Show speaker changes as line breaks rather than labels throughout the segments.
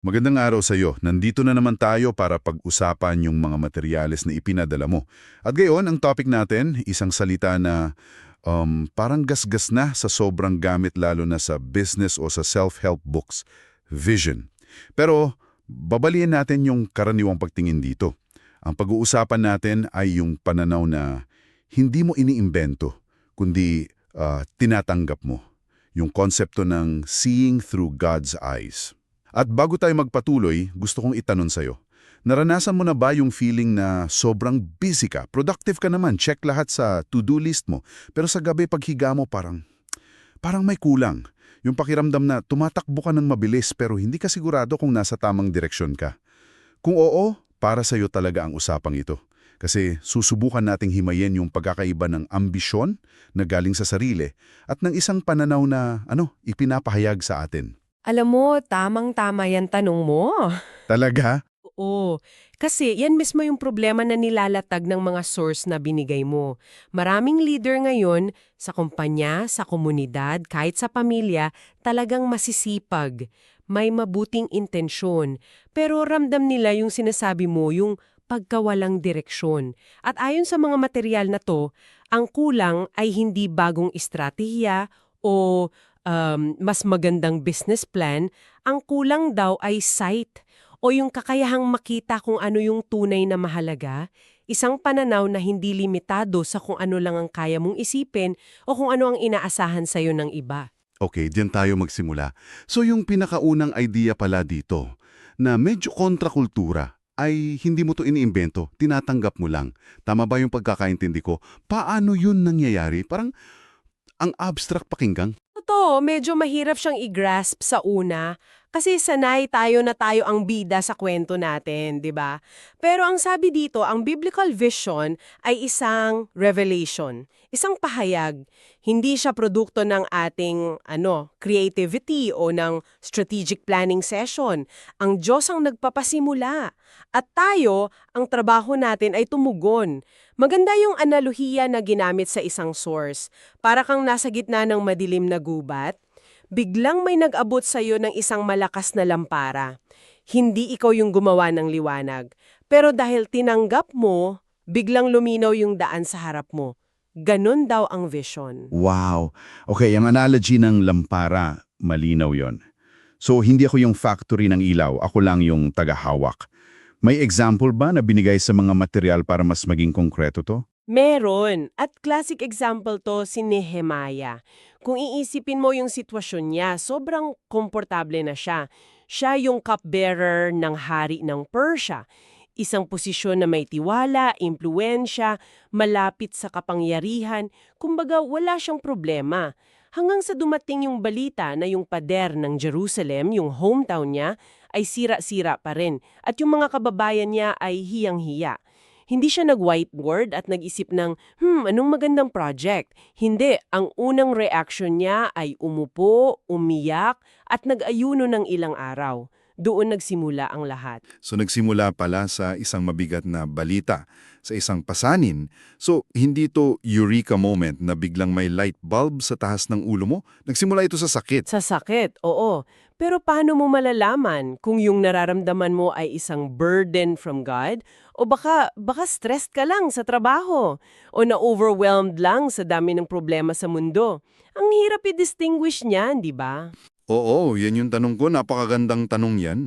Magandang araw sa iyo. Nandito na naman tayo para pag-usapan yung mga materyales na ipinadala mo. At gayon, ang topic natin, isang salita na parang gasgas na sa sobrang gamit lalo na sa business o sa self-help books, vision. Pero babaliin natin yung karaniwang pagtingin dito. Ang pag-uusapan natin ay yung pananaw na hindi mo iniimbento, kundi tinatanggap mo. Yung konsepto ng seeing through God's eyes. At bago tayo magpatuloy, gusto kong itanong sa'yo. Naranasan mo na ba yung feeling na sobrang busy ka, productive ka naman, check lahat sa to-do list mo, pero sa gabi paghiga mo parang may kulang. Yung pakiramdam na tumatakbo ka ng mabilis pero hindi ka sigurado kung nasa tamang direksyon ka. Kung oo, para sa'yo talaga ang usapang ito. Kasi susubukan nating himayin yung pagkakaiba ng ambisyon na galing sa sarili at ng isang pananaw na ipinapahayag sa atin.
Alam mo, tamang-tama yan tanong mo.
Talaga?
Oo, kasi yan mismo yung problema na nilalatag ng mga source na binigay mo. Maraming leader ngayon, sa kumpanya, sa komunidad, kahit sa pamilya, talagang masisipag. May mabuting intensyon. Pero ramdam nila yung sinasabi mo, yung pagkawalang direksyon. At ayon sa mga material na to, ang kulang ay hindi bagong estratehiya o mas magandang business plan, ang kulang daw ay sight o yung kakayahang makita kung ano yung tunay na mahalaga, isang pananaw na hindi limitado sa kung ano lang ang kaya mong isipin o kung ano ang inaasahan sa'yo ng iba.
Okay, diyan tayo magsimula. So yung pinakaunang idea pala dito, na medyo kontrakultura, ay hindi mo to iniimbento, tinatanggap mo lang. Tama ba yung pagkakaintindi ko? Paano yun nangyayari? Parang ang abstract pakinggan.
Totoo, medyo mahirap siyang i-grasp sa una kasi sanay tayo na tayo ang bida sa kwento natin, 'di ba? Pero ang sabi dito, ang biblical vision ay isang revelation, isang pahayag. Hindi siya produkto ng ating creativity o ng strategic planning session. Ang Diyos ang nagpapasimula at tayo, ang trabaho natin ay tumugon. Maganda yung analohiya na ginamit sa isang source. Para kang nasa gitna ng madilim na gubat, biglang may nag-abot sa iyo ng isang malakas na lampara. Hindi ikaw yung gumawa ng liwanag. Pero dahil tinanggap mo, biglang luminaw yung daan sa harap mo. Ganon daw ang vision.
Wow! Okay, ang analogy ng lampara, malinaw yon. So hindi ako yung factory ng ilaw, ako lang yung tagahawak. May example ba na binigay sa mga material para mas maging konkreto to?
Meron. At classic example to si Nehemiah. Kung iisipin mo yung sitwasyon niya, sobrang komportable na siya. Siya yung cupbearer ng hari ng Persia. Isang posisyon na may tiwala, impluensya, malapit sa kapangyarihan, kumbaga wala siyang problema. Hanggang sa dumating yung balita na yung pader ng Jerusalem, yung hometown niya, ay sira-sira pa rin at yung mga kababayan niya ay hiyang-hiya. Hindi siya nag-whiteboard at nag-isip ng, anong magandang project? Hindi, ang unang reaction niya ay umupo, umiyak, at nag-ayuno ng ilang araw. Doon nagsimula ang lahat.
So nagsimula pala sa isang mabigat na balita, sa isang pasanin. So hindi to eureka moment na biglang may light bulb sa taas ng ulo mo. Nagsimula ito sa sakit.
Sa sakit, oo. Pero paano mo malalaman kung yung nararamdaman mo ay isang burden from God? O baka stressed ka lang sa trabaho? O na-overwhelmed lang sa dami ng problema sa mundo? Ang hirap i-distinguish niyan, di ba?
Oo, yan yung tanong ko. Napakagandang tanong yan.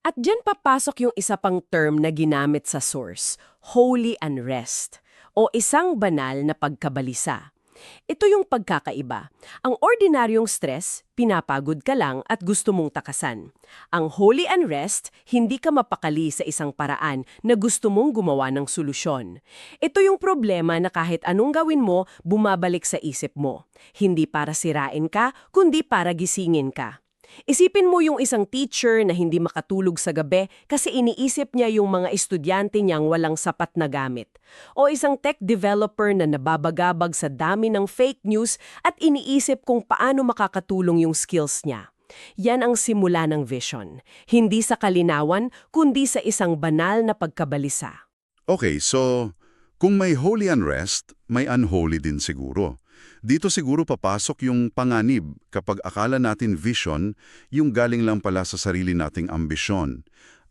At dyan papasok yung isa pang term na ginamit sa source, holy unrest, o isang banal na pagkabalisa. Ito yung pagkakaiba. Ang ordinaryong stress, pinapagod ka lang at gusto mong takasan. Ang holy unrest, hindi ka mapakali sa isang paraan na gusto mong gumawa ng solusyon. Ito yung problema na kahit anong gawin mo, bumabalik sa isip mo. Hindi para sirain ka, kundi para gisingin ka. Isipin mo yung isang teacher na hindi makatulog sa gabi kasi iniisip niya yung mga estudyante niyang walang sapat na gamit. O isang tech developer na nababagabag sa dami ng fake news at iniisip kung paano makakatulong yung skills niya. Yan ang simula ng vision. Hindi sa kalinawan, kundi sa isang banal na pagkabalisa.
Okay, so kung may holy unrest, may unholy din siguro. Dito siguro papasok yung panganib kapag akala natin vision, yung galing lang pala sa sarili nating ambisyon.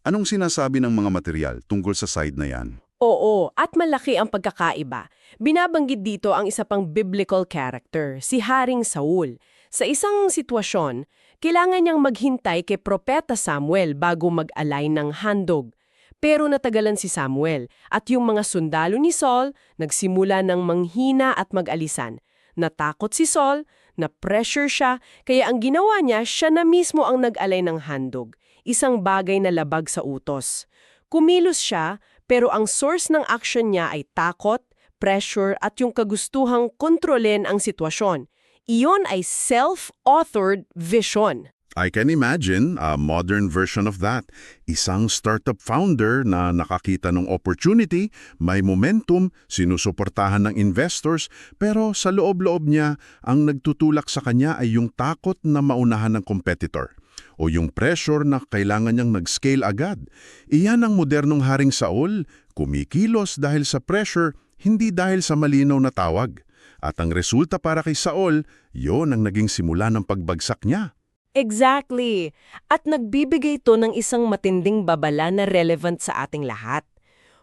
Anong sinasabi ng mga material tungkol sa side na yan?
Oo, at malaki ang pagkakaiba. Binabanggit dito ang isa pang biblical character, si Haring Saul. Sa isang sitwasyon, kailangan niyang maghintay kay Propeta Samuel bago mag-align ng handog. Pero natagalan si Samuel at yung mga sundalo ni Saul nagsimula ng manghina at mag-alisan. Natakot si Saul, na-pressure siya, kaya ang ginawa niya, siya na mismo ang nag-align ng handog. Isang bagay na labag sa utos. Kumilos siya, pero ang source ng action niya ay takot, pressure at yung kagustuhang kontrolin ang sitwasyon. Iyon ay self-authored vision.
I can imagine a modern version of that. Isang startup founder na nakakita ng opportunity, may momentum, sinusuportahan ng investors, pero sa loob-loob niya, ang nagtutulak sa kanya ay yung takot na maunahan ng competitor o yung pressure na kailangan niyang nag-scale agad. Iyan ang modernong Haring Saul, kumikilos dahil sa pressure, hindi dahil sa malinaw na tawag. At ang resulta para kay Saul, yon ang naging simula ng pagbagsak niya.
Exactly. At nagbibigay ito ng isang matinding babala na relevant sa ating lahat.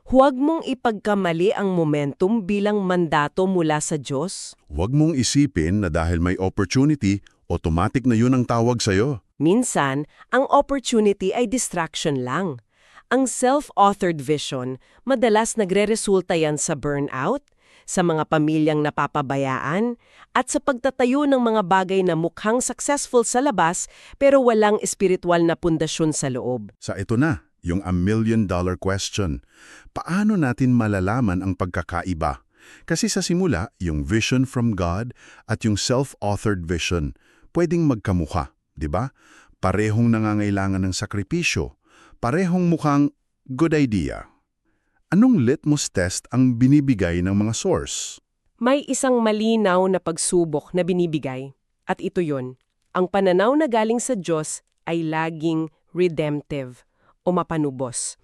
Huwag mong ipagkamali ang momentum bilang mandato mula sa Diyos.
Huwag mong isipin na dahil may opportunity, automatic na yun ang tawag sa'yo.
Minsan, ang opportunity ay distraction lang. Ang self-authored vision, madalas nagre-resulta yan sa burnout, sa mga pamilyang napapabayaan, at sa pagtatayo ng mga bagay na mukhang successful sa labas pero walang espiritual na pundasyon sa loob.
Sa ito na, yung $1 million question. Paano natin malalaman ang pagkakaiba? Kasi sa simula, yung vision from God at yung self-authored vision, pwedeng magkamukha, di ba? Parehong nangangailangan ng sakripisyo, parehong mukhang good idea. Anong litmus test ang binibigay ng mga source?
May isang malinaw na pagsubok na binibigay, at ito yon. Ang pananaw na galing sa Diyos ay laging redemptive o mapanubos.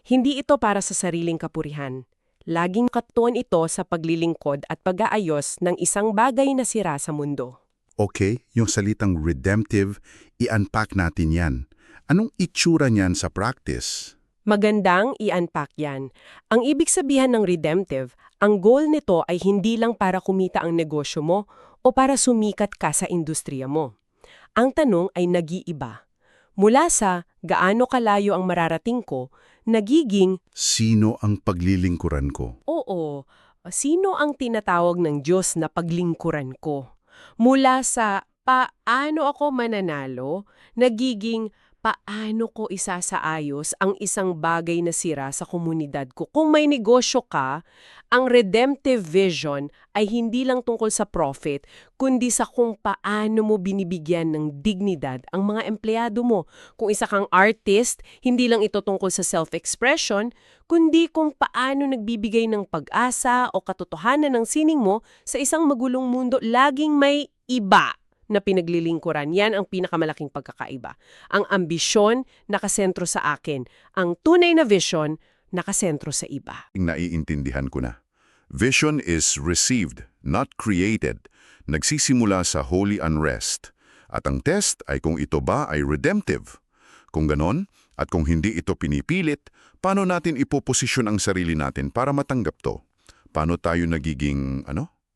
Hindi ito para sa sariling kapurihan. Laging katuon ito sa paglilingkod at pag-aayos ng isang bagay na sira sa mundo.
Okay, yung salitang redemptive, i-unpack natin yan. Anong itsura niyan sa practice?
Magandang i-unpack yan. Ang ibig sabihin ng redemptive, ang goal nito ay hindi lang para kumita ang negosyo mo o para sumikat ka sa industriya mo. Ang tanong ay nag-iiba. Mula sa gaano kalayo ang mararating ko, nagiging,
Sino ang paglilingkuran ko?
oo, sino ang tinatawag ng Diyos na paglingkuran ko? Mula sa paano ako mananalo, nagiging paano ko isasaayos ang isang bagay na sira sa komunidad ko. Kung may negosyo ka, ang redemptive vision ay hindi lang tungkol sa profit, kundi sa kung paano mo binibigyan ng dignidad ang mga empleyado mo. Kung isa kang artist, hindi lang ito tungkol sa self-expression, kundi kung paano nagbibigay ng pag-asa o katotohanan ng sining mo sa isang magulong mundo. Laging may iba na pinaglilingkuran. Yan ang pinakamalaking pagkakaiba. Ang ambisyon, nakasentro sa akin. Ang tunay na vision, nakasentro sa iba.
Naiintindihan ko na. Vision is received, not created. Nagsisimula sa holy unrest. At ang test ay kung ito ba ay redemptive. Kung ganon, at kung hindi ito pinipilit, paano natin ipoposisyon ang sarili natin para matanggap to? Paano tayo nagiging,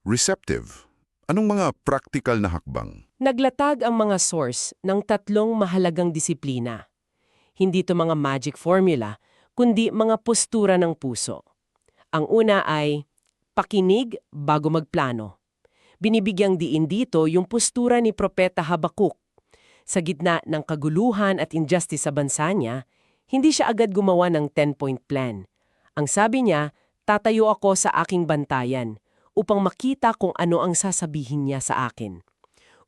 receptive? Anong mga practical na hakbang?
Naglatag ang mga source ng 3 mahalagang disiplina. Hindi ito mga magic formula, kundi mga postura ng puso. Ang una ay pakinig bago magplano. Binibigyang diin dito yung postura ni Propeta Habakuk. Sa gitna ng kaguluhan at injustice sa bansa niya, hindi siya agad gumawa ng 10-point plan. Ang sabi niya, tatayo ako sa aking bantayan upang makita kung ano ang sasabihin niya sa akin.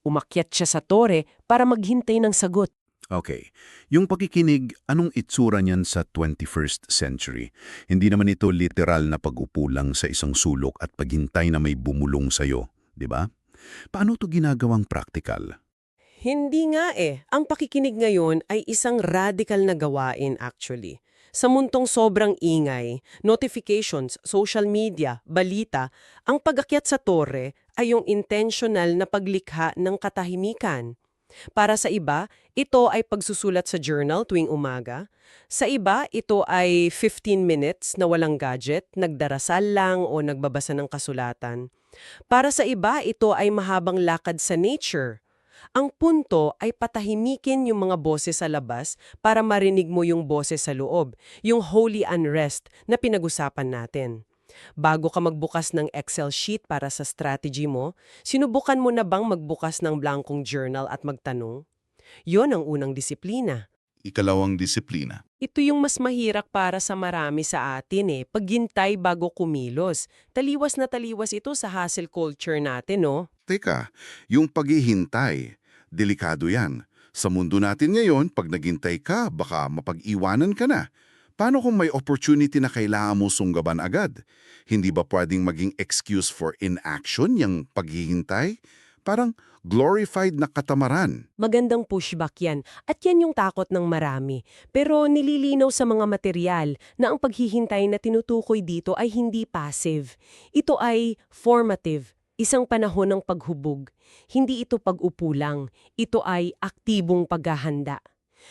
Umakyat siya sa tore para maghintay ng sagot.
Okay. Yung pakikinig, anong itsura niyan sa 21st century? Hindi naman ito literal na pag-upo lang sa isang sulok at paghintay na may bumulong sa'yo, di ba? Paano ito ginagawang practical?
Hindi nga Ang pakikinig ngayon ay isang radical na gawain actually. Sa mundong sobrang ingay, notifications, social media, balita, ang pag-akyat sa tore ay yung intentional na paglikha ng katahimikan. Para sa iba, ito ay pagsusulat sa journal tuwing umaga. Sa iba, ito ay 15 minutes na walang gadget, nagdarasal lang o nagbabasa ng kasulatan. Para sa iba, ito ay mahabang lakad sa nature. Ang punto ay patahimikin yung mga boses sa labas para marinig mo yung boses sa loob, yung holy unrest na pinag-usapan natin. Bago ka magbukas ng Excel sheet para sa strategy mo, sinubukan mo na bang magbukas ng blankong journal at magtanong? Yon ang unang disiplina.
Ikalawang disiplina.
Ito yung mas mahirap para sa marami sa atin paghintay bago kumilos. Taliwas na taliwas ito sa hustle culture natin, no?
Teka, yung paghihintay, delikado yan. Sa mundo natin ngayon, pag naghintay ka, baka mapag-iwanan ka na. Paano kung may opportunity na kailangan mo sunggaban agad? Hindi ba pwedeng maging excuse for inaction yung paghihintay? Parang glorified na katamaran.
Magandang pushback yan. At yan yung takot ng marami. Pero nililinaw sa mga material na ang paghihintay na tinutukoy dito ay hindi passive. Ito ay formative. Isang panahon ng paghubog. Hindi ito pag-upo lang. Ito ay aktibong paghahanda.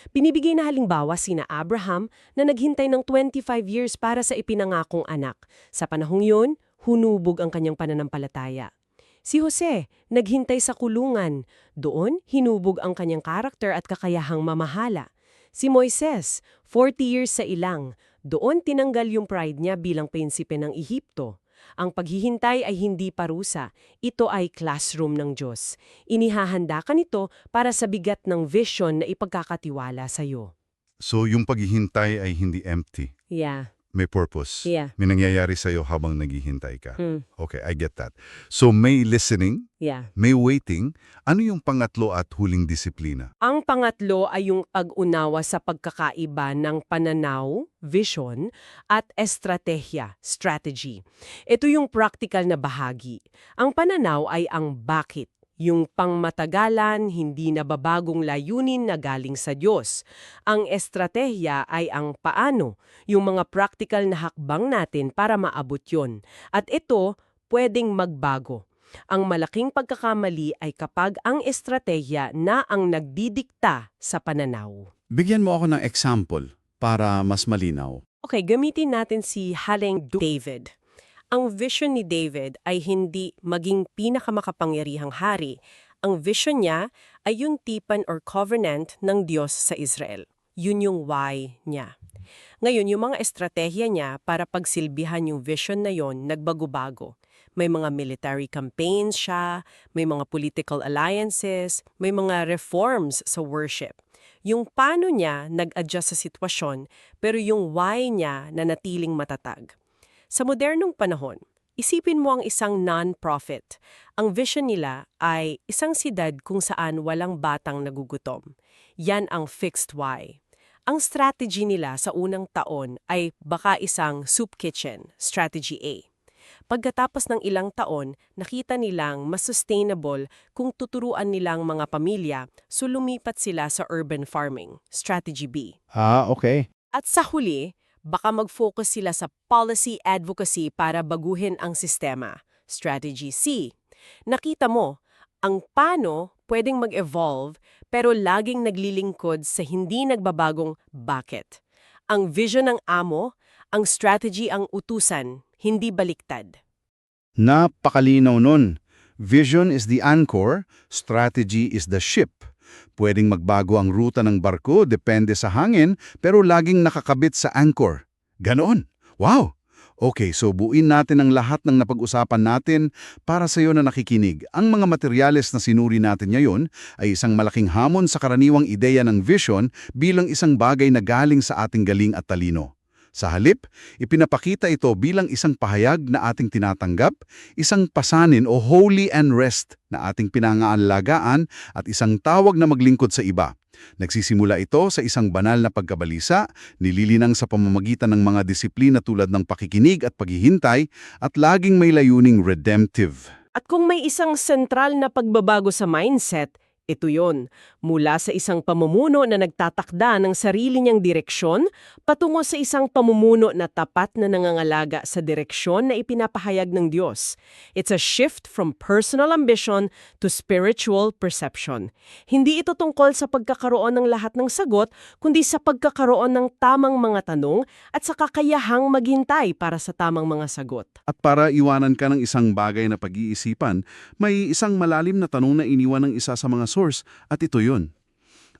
Pinibigay na halimbawa sina Abraham na naghintay ng 25 years para sa ipinangakong anak. Sa panahong yun, hunubog ang kanyang pananampalataya. Si Jose, naghintay sa kulungan. Doon, hinubog ang kanyang karakter at kakayahang mamahala. Si Moises, 40 years sa ilang. Doon tinanggal yung pride niya bilang prinsipe ng Ehipto. Ang paghihintay ay hindi parusa. Ito ay classroom ng Diyos. Inihahanda ka nito para sa bigat ng vision na ipagkakatiwala sa'yo.
So yung paghihintay ay hindi empty.
Yeah.
May purpose.
Yeah.
May nangyayari sa'yo habang naghihintay ka.
Hmm.
Okay, I get that. So may listening,
Yeah.
may waiting. Ano yung pangatlo at huling disiplina?
Ang pangatlo ay yung pag-unawa sa pagkakaiba ng pananaw, vision, at estratehiya, strategy. Ito yung practical na bahagi. Ang pananaw ay ang bakit, yung pangmatagalan, hindi nababagong layunin na galing sa Diyos. Ang estratehiya ay ang paano, yung mga practical na hakbang natin para maabot yon. At ito, pwedeng magbago. Ang malaking pagkakamali ay kapag ang estratehiya na ang nagdidikta sa pananaw.
Bigyan mo ako ng example para mas malinaw.
Okay, gamitin natin si Haring David. Ang vision ni David ay hindi maging pinakamakapangyarihang hari. Ang vision niya ay yung tipan or covenant ng Diyos sa Israel. Yun yung why niya. Ngayon, yung mga estratehiya niya para pagsilbihan yung vision na yon nagbago-bago. May mga military campaigns siya, may mga political alliances, may mga reforms sa worship. Yung paano niya nag-adjust sa sitwasyon, pero yung why niya nanatiling matatag. Sa modernong panahon, isipin mo ang isang non-profit. Ang vision nila ay isang siyudad kung saan walang batang nagugutom. Yan ang fixed why. Ang strategy nila sa unang taon ay baka isang soup kitchen, strategy A. Pagkatapos ng ilang taon, nakita nilang mas sustainable kung tuturuan nilang mga pamilya, so lumipat sila sa urban farming, strategy B.
Okay.
At sa huli, baka mag-focus sila sa policy advocacy para baguhin ang sistema, strategy C. Nakita mo, ang paano pwedeng mag-evolve pero laging naglilingkod sa hindi nagbabagong bakit. Ang vision ng amo, ang strategy ang utusan, hindi baliktad.
Napakalinaw nun. Vision is the anchor, strategy is the ship. Pwedeng magbago ang ruta ng barko depende sa hangin pero laging nakakabit sa anchor. Ganon. Wow! Okay, so buuin natin ang lahat ng napag-usapan natin para sa iyo na nakikinig. Ang mga materyales na sinuri natin ngayon ay isang malaking hamon sa karaniwang ideya ng vision bilang isang bagay na galing sa ating galing at talino. Sa halip, ipinapakita ito bilang isang pahayag na ating tinatanggap, isang pasanin o holy unrest na ating pinangaalagaan at isang tawag na maglingkod sa iba. Nagsisimula ito sa isang banal na pagkabalisa, nililinang sa pamamagitan ng mga disiplina tulad ng pakikinig at paghihintay at laging may layuning redemptive.
At kung may isang sentral na pagbabago sa mindset, Ito yon, mula sa isang pamumuno na nagtatakda ng sarili niyang direksyon patungo sa isang pamumuno na tapat na nangangalaga sa direksyon na ipinapahayag ng Diyos. It's a shift from personal ambition to spiritual perception. Hindi ito tungkol sa pagkakaroon ng lahat ng sagot, kundi sa pagkakaroon ng tamang mga tanong at sa kakayahang maghintay para sa tamang mga sagot.
At para iwanan ka ng isang bagay na pag-iisipan, may isang malalim na tanong na iniwan ng isa sa mga source at ito yun.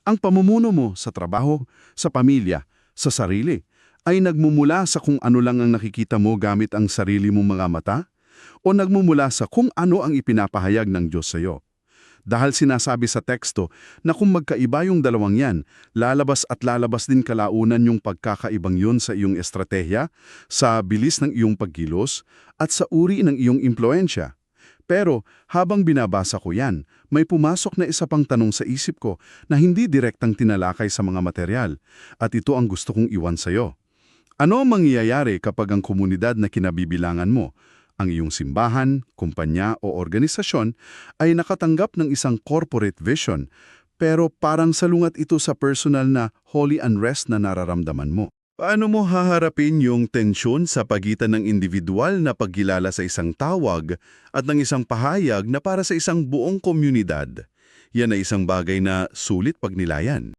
Ang pamumuno mo sa trabaho, sa pamilya, sa sarili, ay nagmumula sa kung ano lang ang nakikita mo gamit ang sarili mong mga mata? O nagmumula sa kung ano ang ipinapahayag ng Diyos sa iyo? Dahil sinasabi sa teksto na kung magkaiba yung dalawang yan, lalabas at lalabas din kalaunan yung pagkakaibang yun sa iyong estratehiya, sa bilis ng iyong pagkilos, at sa uri ng iyong impluensya. Pero habang binabasa ko yan, may pumasok na isa pang tanong sa isip ko na hindi direktang tinalakay sa mga material, at ito ang gusto kong iwan sa'yo. Ano ang mangyayari kapag ang komunidad na kinabibilangan mo, ang iyong simbahan, kumpanya o organisasyon ay nakatanggap ng isang corporate vision, pero parang salungat ito sa personal na holy unrest na nararamdaman mo? Paano mo haharapin yung tensyon sa pagitan ng individual na pagkilala sa isang tawag at ng isang pahayag na para sa isang buong komunidad? Yan ay isang bagay na sulit pagnilayan.